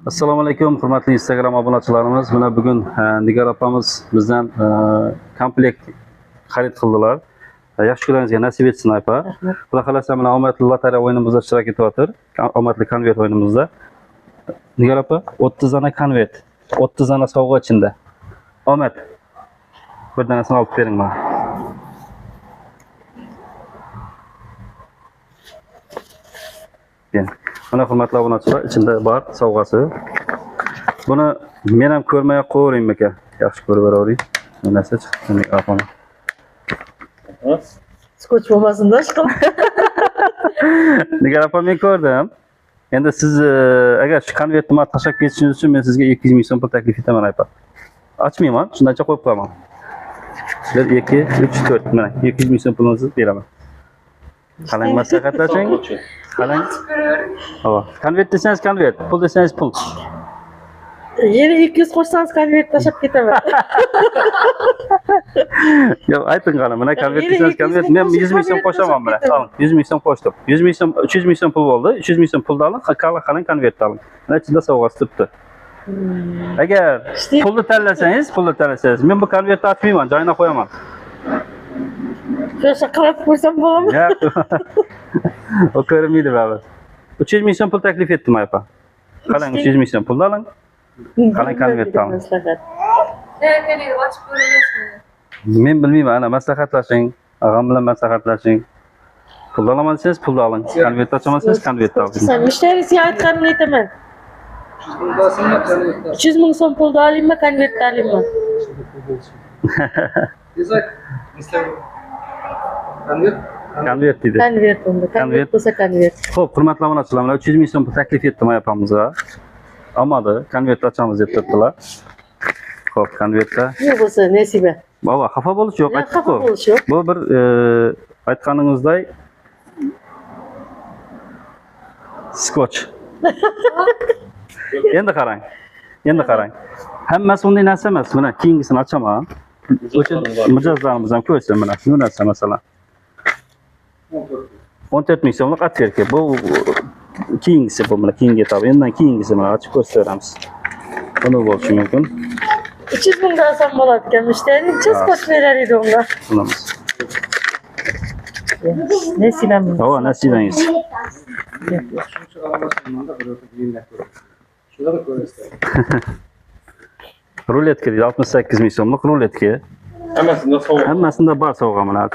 Assalomu alaykum, hurmatli Instagram obunachilarimiz. Mana bugun Nigar opamiz bizdan komplekt xarid qildilar. Yaxshi kunlaringizga nasib etsin aypa. Xudo xolasa mana omadli lotereya o'yinimizda ishtirok etyaptir. Omadli konvert o'yinimizda. Nigar opa, 30 dona konvert, 30 dona sovg'a ichida. Omad. Bir danasini olib bering mana. Mana hurmatli obunachilar, ichida bor sovg'asi. Buni men ham ko'rmay qo'ying aka. Yaxshi ko'rib beravering. Narsa chiqdi mikrofon. Skoch bo'lmasin-da, ishqilib. Nigar opa, men ko'rdim. Endi siz agar shu konvertni men tashlab ketishingiz uchun men sizga 200 ming so'm pul taklif etaman aypa. Ochmayman, shundancha qo'yib qo'yaman. 1 2 3 4 mana 200 ming so'm pulunuzni beraman. Qalang maslahatlashing. Qalang. Hop. Konvert desangiz konvert, pul desangiz pul. Yana 200 qo'shsangiz konvert tashlab ketaman. Yo'q, ayting qani, mana konvert desangiz konvert, men 100 ming so'm qo'shaman mana. Oling, 100 ming so'm qo'shdim. 100 ming so'm, 300 ming so'm pul bo'ldi. 300 ming so'm pulni oling, qalang konvert oling. Mana ichida sovg'asi turibdi. Agar pulni tanlasangiz, men bu konvertni ochmayman, joyina qo'yaman. Shu qarab ko'rsam bo'ladimi? Yo'q. O ko'rinmaydi baribir. 300 ming so'm pul taklif etdim aypa. Qalang 300 ming so'm pulni oling. Qalang konvert oling. Men bilmayman, ana maslahatlashing, og'am bilan maslahatlashing. Pul olaman desangiz pulni oling. Konvert ochamasangiz konvert oling. Sen mushtarisiga aytganimni aytaman. 300 ming so'm pulni olaymi, konvertni olaymi? Konvert dedi. Konvert unda. Konvert bo'lsa konvert. Xo'p, hurmatli obunachilar, 300 ming so'm pul taklif etdim ayapamizga. Olmadi, konvert ochamiz deb turibdilar. Xo'p, konvertda. Ne bo'lsa nasiba. Baba, xafa bo'lish yo'q, aytdik-ku. Xafa bo'lish yo'q. Bu bir aytganingizdek skoch. Endi qarang. Hammasi unday narsa emas. Mana keyingisini ochaman. O'sha mijozlarimiz ham ko'rsin mana. Shu narsa masalan. 14 ming so'mlik atverka. Bu keyingisi bu mana keyingi tabi. Endan keyingisi mana ochib ko'rsatamiz. Buni bo'lishi mumkin. 300 mingdan olsam bo'ladi ekan. Mushtari necha skoch berar edi unga? Bilamiz. Nasibam. Havo, nasibangiz. Ruletka deydi, 68 ming so'mlik ruletka. Hammasida bor sovg'a mana.